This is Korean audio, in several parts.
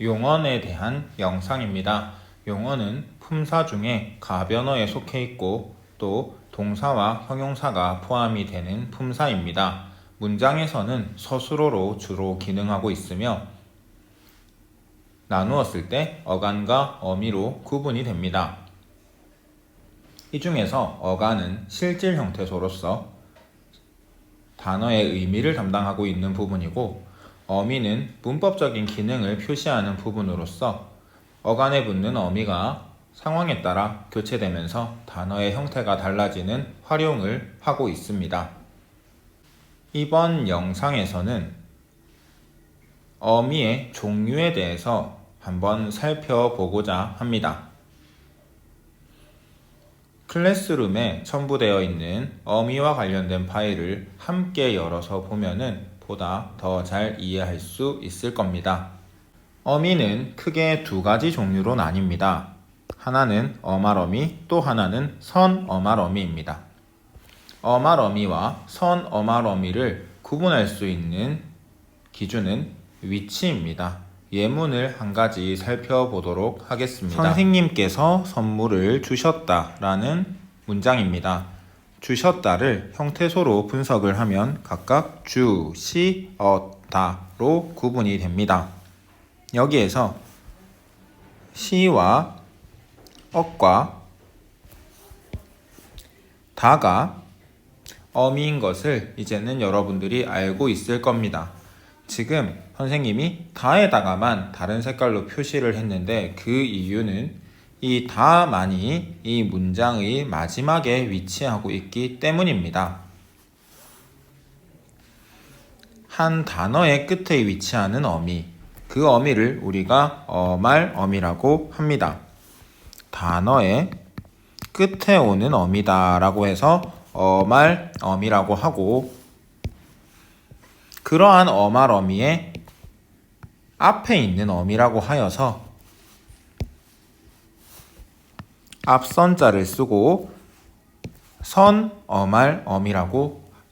용언에 대한 영상입니다. 용언은 품사 중에 가변어에 속해 있고 또 동사와 형용사가 포함이 되는 품사입니다. 문장에서는 서술어로 주로 기능하고 있으며 나누었을 때 어간과 어미로 구분이 됩니다. 이 중에서 어간은 실질 형태소로서 단어의 의미를 담당하고 있는 부분이고 어미는 문법적인 기능을 표시하는 부분으로서 어간에 붙는 어미가 상황에 따라 교체되면서 단어의 형태가 달라지는 활용을 하고 있습니다. 이번 영상에서는 어미의 종류에 대해서 한번 살펴보고자 합니다. 클래스룸에 첨부되어 있는 어미와 관련된 파일을 함께 열어서 보면은 보다 더 잘 이해할 수 있을 겁니다. 어미는 크게 두 가지 종류로 나뉩니다. 하나는 어말어미, 또 하나는 선어말어미입니다. 어말어미와 선어말어미를 구분할 수 있는 기준은 위치입니다. 예문을 한 가지 살펴보도록 하겠습니다. 선생님께서 선물을 주셨다라는 문장입니다. 주셨다를 형태소로 분석을 하면 각각 주시었다로 구분이 됩니다. 여기에서 시와 엇과 다가 어미인 것을 이제는 여러분들이 알고 있을 겁니다. 지금 선생님이 다에다가만 다른 색깔로 표시를 했는데 그 이유는 이 다만이 이 문장의 마지막에 위치하고 있기 때문입니다. 한 단어의 끝에 위치하는 어미, 그 어미를 우리가 어말어미라고 합니다. 단어의 끝에 오는 어미다 라고 해서 어말어미라고 하고, 그러한 어말어미의 앞에 있는 어미라고 하여서 앞선자를 쓰고 선어말어미라고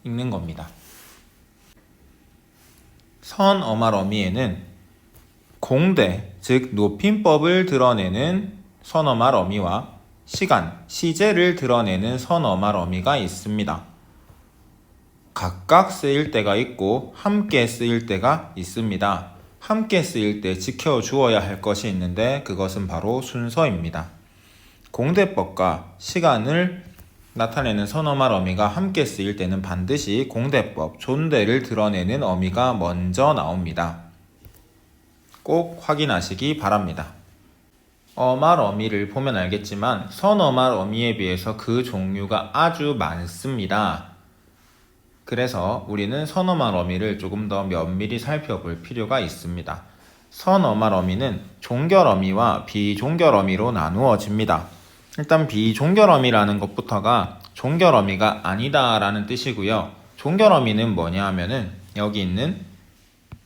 읽는 겁니다. 선어말어미에는 공대, 즉 높임법을 드러내는 선어말어미와 시간, 시제를 드러내는 선어말어미가 있습니다. 각각 쓰일 때가 있고 함께 쓰일 때가 있습니다. 함께 쓰일 때 지켜주어야 할 것이 있는데 그것은 바로 순서입니다. 공대법과 시간을 나타내는 선어말 어미가 함께 쓰일 때는 반드시 공대법, 존대를 드러내는 어미가 먼저 나옵니다. 꼭 확인하시기 바랍니다. 어말 어미를 보면 알겠지만 선어말 어미에 비해서 그 종류가 아주 많습니다. 그래서 우리는 선어말 어미를 조금 더 면밀히 살펴볼 필요가 있습니다. 선어말 어미는 종결 어미와 비종결 어미로 나누어집니다. 일단 비종결 어미라는 것부터가 종결 어미가 아니다 라는 뜻이고요. 종결 어미는 뭐냐 하면은 여기 있는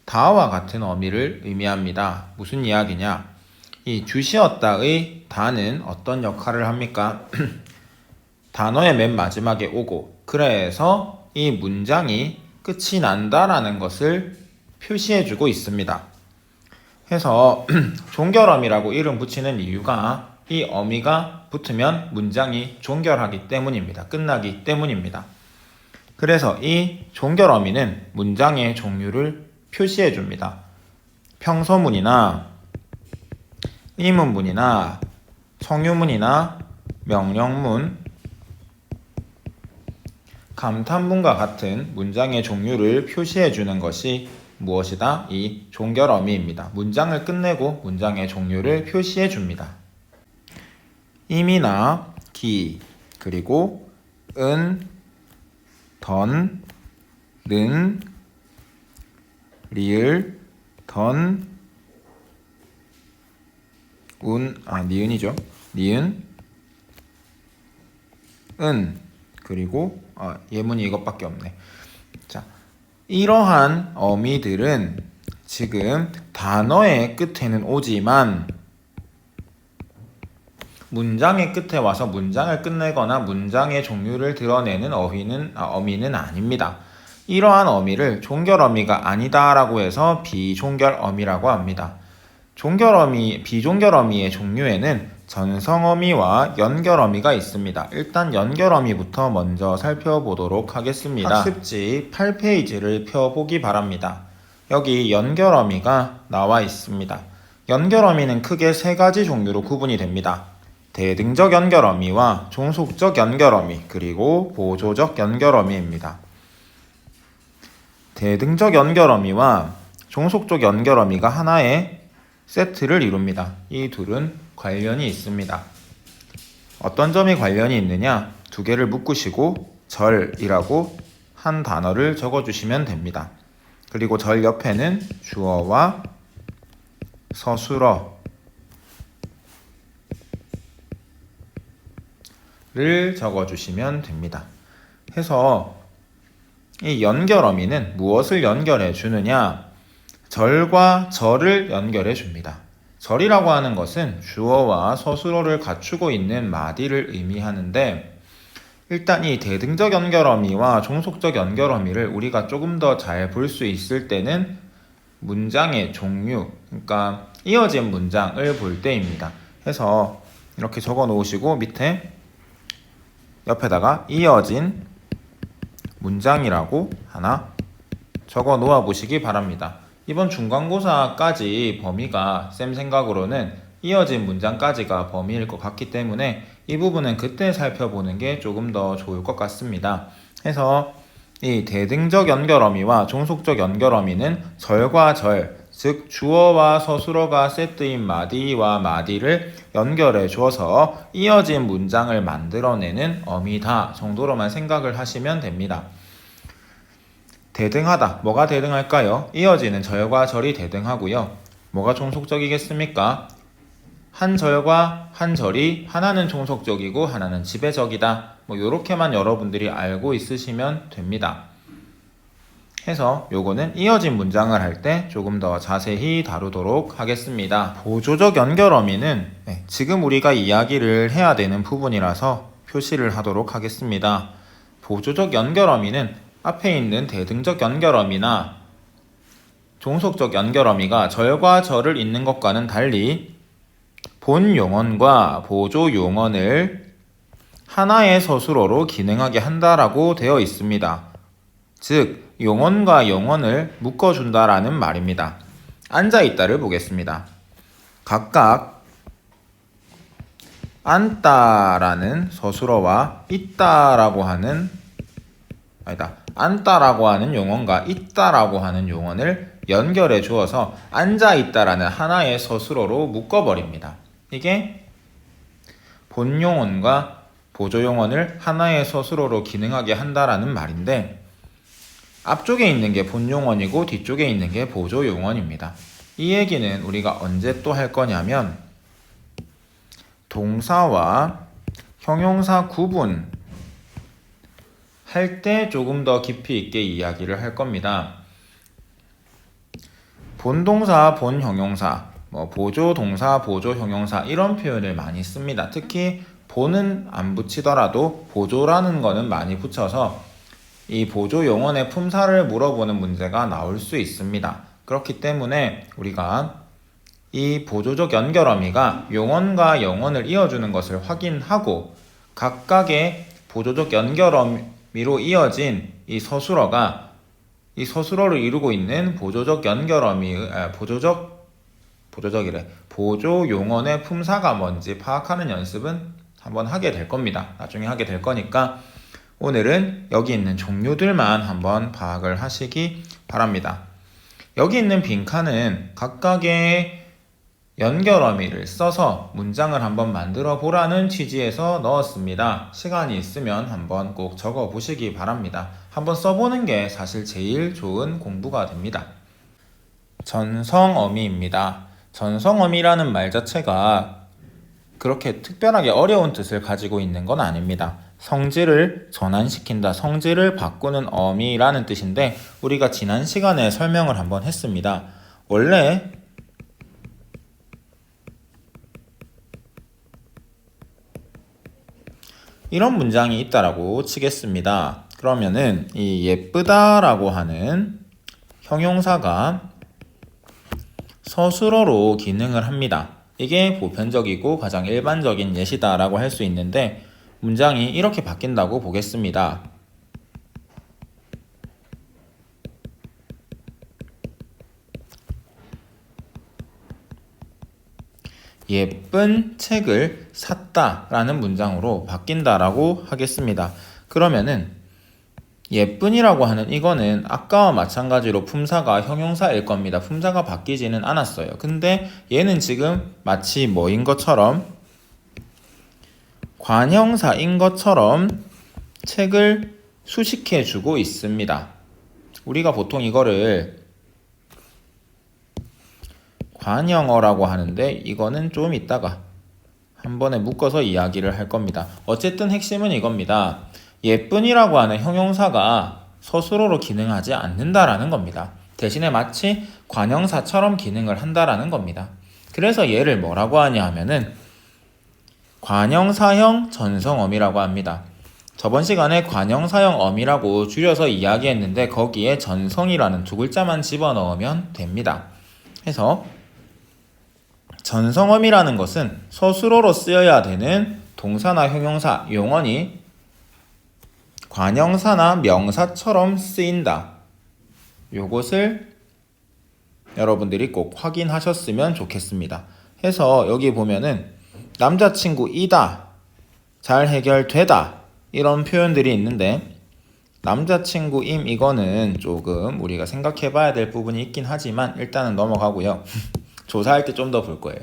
다와 같은 어미를 의미합니다. 무슨 이야기냐? 이 주시었다의 다는 어떤 역할을 합니까? 단어의 맨 마지막에 오고, 그래서 이 문장이 끝이 난다라는 것을 표시해주고 있습니다. 해서 종결어미라고 이름 붙이는 이유가 이 어미가 붙으면 문장이 종결하기 때문입니다. 끝나기 때문입니다. 그래서 이 종결어미는 문장의 종류를 표시해줍니다. 평서문이나 의문문이나 청유문이나 명령문, 감탄문과 같은 문장의 종류를 표시해주는 것이 무엇이다? 이 종결어미입니다. 문장을 끝내고 문장의 종류를 표시해줍니다. 임이나 기, 그리고 은, 던, 는, 리을, 던, 니은이죠. 니은, 은, 그리고 예문이 이것밖에 없네. 자, 이러한 어미들은 지금 단어의 끝에는 오지만 문장의 끝에 와서 문장을 끝내거나 문장의 종류를 드러내는 어미는 아닙니다. 이러한 어미를 종결어미가 아니다라고 해서 비종결어미라고 합니다. 비종결어미의 종류에는 전성어미와 연결어미가 있습니다. 일단 연결어미부터 먼저 살펴보도록 하겠습니다. 학습지 8페이지를 펴보기 바랍니다. 여기 연결어미가 나와 있습니다. 연결어미는 크게 세 가지 종류로 구분이 됩니다. 대등적 연결어미와 종속적 연결어미, 그리고 보조적 연결어미입니다. 대등적 연결어미와 종속적 연결어미가 하나의 세트를 이룹니다. 이 둘은 관련이 있습니다. 어떤 점이 관련이 있느냐? 두 개를 묶으시고 절이라고 한 단어를 적어주시면 됩니다. 그리고 절 옆에는 주어와 서술어를 적어주시면 됩니다. 해서 이 연결어미는 무엇을 연결해 주느냐? 절과 절을 연결해 줍니다. 절이라고 하는 것은 주어와 서술어를 갖추고 있는 마디를 의미하는데, 일단 이 대등적 연결어미와 종속적 연결어미를 우리가 조금 더 잘 볼 수 있을 때는 문장의 종류, 그러니까 이어진 문장을 볼 때입니다. 해서 이렇게 적어 놓으시고 밑에 옆에다가 이어진 문장이라고 하나 적어 놓아 보시기 바랍니다. 이번 중간고사까지 범위가 쌤 생각으로는 이어진 문장까지가 범위일 것 같기 때문에 이 부분은 그때 살펴보는 게 조금 더 좋을 것 같습니다. 해서 이 대등적 연결어미와 종속적 연결어미는 절과 절, 즉 주어와 서술어가 세트인 마디와 마디를 연결해 주어서 이어진 문장을 만들어내는 어미다 정도로만 생각을 하시면 됩니다. 대등하다. 뭐가 대등할까요? 이어지는 절과 절이 대등하고요. 뭐가 종속적이겠습니까? 한 절과 한 절이 하나는 종속적이고 하나는 지배적이다. 요렇게만 여러분들이 알고 있으시면 됩니다. 해서 요거는 이어진 문장을 할 때 조금 더 자세히 다루도록 하겠습니다. 보조적 연결어미는 지금 우리가 이야기를 해야 되는 부분이라서 표시를 하도록 하겠습니다. 보조적 연결어미는 앞에 있는 대등적 연결어미나 종속적 연결어미가 절과 절을 잇는 것과는 달리 본 용언과 보조 용언을 하나의 서술어로 기능하게 한다라고 되어 있습니다. 즉, 용언과 용언을 묶어준다라는 말입니다. 앉아있다를 보겠습니다. 각각 앉다라는 서술어와 있다라고 하는 앉다라고 하는 용언과 있다라고 하는 용언을 연결해 주어서 앉아있다라는 하나의 서술어로 묶어버립니다. 이게 본 용언과 보조 용언을 하나의 서술어로 기능하게 한다라는 말인데, 앞쪽에 있는 게 본 용언이고 뒤쪽에 있는 게 보조 용언입니다. 이 얘기는 우리가 언제 또 할 거냐면 동사와 형용사 구분 할 때 조금 더 깊이 있게 이야기를 할 겁니다. 본동사, 본형용사, 보조동사, 보조형용사 이런 표현을 많이 씁니다. 특히 본은 안 붙이더라도 보조라는 거는 많이 붙여서 이 보조 용언의 품사를 물어보는 문제가 나올 수 있습니다. 그렇기 때문에 우리가 이 보조적 연결어미가 용언과 용언을 이어주는 것을 확인하고 각각의 보조적 연결어미로 이어진 이 서술어가 이 서술어를 이루고 있는 보조적 연결어미, 보조 용언의 품사가 뭔지 파악하는 연습은 한번 하게 될 겁니다. 나중에 하게 될 거니까 오늘은 여기 있는 종류들만 한번 파악을 하시기 바랍니다. 여기 있는 빈칸은 각각의 연결어미를 써서 문장을 한번 만들어 보라는 취지에서 넣었습니다. 시간이 있으면 한번 꼭 적어 보시기 바랍니다. 한번 써보는 게 사실 제일 좋은 공부가 됩니다. 전성어미입니다. 전성어미라는 말 자체가 그렇게 특별하게 어려운 뜻을 가지고 있는 건 아닙니다. 성질을 전환시킨다, 성질을 바꾸는 어미라는 뜻인데 우리가 지난 시간에 설명을 한번 했습니다. 원래 이런 문장이 있다라고 치겠습니다. 그러면은 이 예쁘다라고 하는 형용사가 서술어로 기능을 합니다. 이게 보편적이고 가장 일반적인 예시다라고 할 수 있는데 문장이 이렇게 바뀐다고 보겠습니다. 예쁜 책을 샀다라는 문장으로 바뀐다라고 하겠습니다. 그러면은 예쁜이라고 하는 이거는 아까와 마찬가지로 품사가 형용사일 겁니다. 품사가 바뀌지는 않았어요. 근데 얘는 지금 마치 뭐인 것처럼 관형사인 것처럼 책을 수식해 주고 있습니다. 우리가 보통 이거를 관형어라고 하는데 이거는 좀 이따가 한 번에 묶어서 이야기를 할 겁니다. 어쨌든 핵심은 이겁니다. 예쁜이라고 하는 형용사가 서술어로 기능하지 않는다라는 겁니다. 대신에 마치 관형사처럼 기능을 한다라는 겁니다. 그래서 얘를 뭐라고 하냐 하면은 관형사형 전성어미라고 합니다. 저번 시간에 관형사형 어미라고 줄여서 이야기했는데 거기에 전성이라는 두 글자만 집어넣으면 됩니다. 해서 전성어미라는 것은 서술어로 쓰여야 되는 동사나 형용사, 용언이 관형사나 명사처럼 쓰인다. 요것을 여러분들이 꼭 확인하셨으면 좋겠습니다. 해서 여기 보면은 남자친구이다, 잘 해결되다 이런 표현들이 있는데 남자친구임 이거는 조금 우리가 생각해 봐야 될 부분이 있긴 하지만 일단은 넘어가고요. 조사할 때 좀 더 볼 거예요.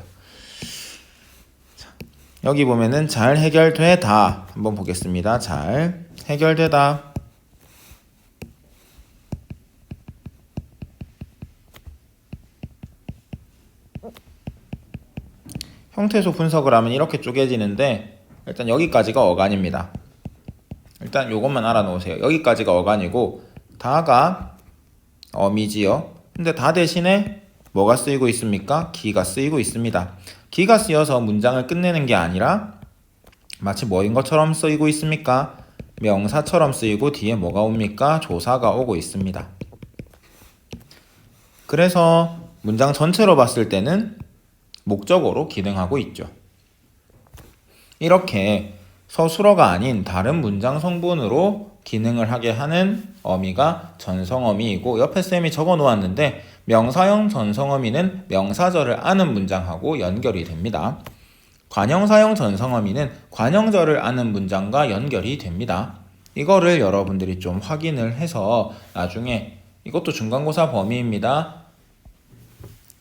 여기 보면은 잘 해결되다 한번 보겠습니다. 잘 해결되다. 형태소 분석을 하면 이렇게 쪼개지는데 일단 여기까지가 어간입니다. 일단 요것만 알아놓으세요. 여기까지가 어간이고 다가 어미지요. 근데 다 대신에 뭐가 쓰이고 있습니까? 기가 쓰이고 있습니다. 기가 쓰여서 문장을 끝내는 게 아니라 마치 뭐인 것처럼 쓰이고 있습니까? 명사처럼 쓰이고 뒤에 뭐가 옵니까? 조사가 오고 있습니다. 그래서 문장 전체로 봤을 때는 목적어로 기능하고 있죠. 이렇게 서술어가 아닌 다른 문장 성분으로 기능을 하게 하는 어미가 전성어미이고 옆에 쌤이 적어 놓았는데 명사형 전성어미는 명사절을 아는 문장하고 연결이 됩니다. 관형사형 전성어미는 관형절을 아는 문장과 연결이 됩니다. 이거를 여러분들이 좀 확인을 해서 나중에 이것도 중간고사 범위입니다.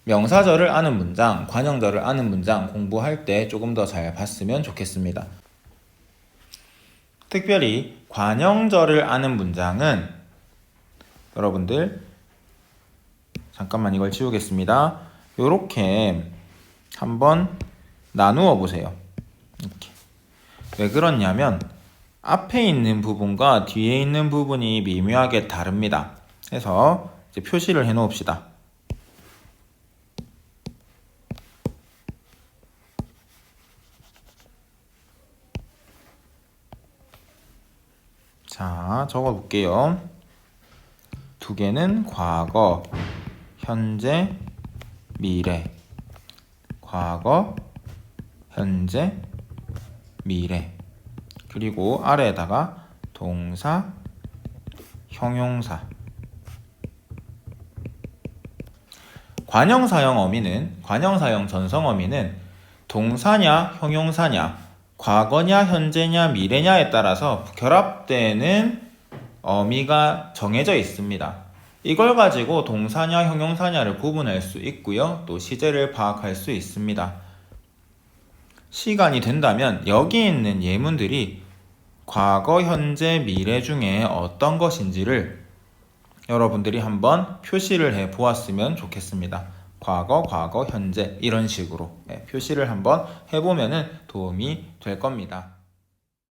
명사절을 아는 문장, 관형절을 아는 문장 공부할 때 조금 더 잘 봤으면 좋겠습니다. 특별히 관형절을 아는 문장은 여러분들 잠깐만 이걸 지우겠습니다. 요렇게 한번 나누어 보세요. 이렇게. 왜 그렇냐면 앞에 있는 부분과 뒤에 있는 부분이 미묘하게 다릅니다. 그래서 이제 표시를 해 놓읍시다. 자, 적어 볼게요. 두 개는 과거, 현재, 미래. 과거, 현재, 미래. 그리고 아래에다가 동사, 형용사. 관형사형 어미는, 관형사형 전성어미는 동사냐, 형용사냐, 과거냐, 현재냐, 미래냐에 따라서 결합되는 어미가 정해져 있습니다. 이걸 가지고 동사냐, 형용사냐를 구분할 수 있고요. 또 시제를 파악할 수 있습니다. 시간이 된다면 여기 있는 예문들이 과거, 현재, 미래 중에 어떤 것인지를 여러분들이 한번 표시를 해 보았으면 좋겠습니다. 과거, 현재 이런 식으로 표시를 한번 해보면 도움이 될 겁니다.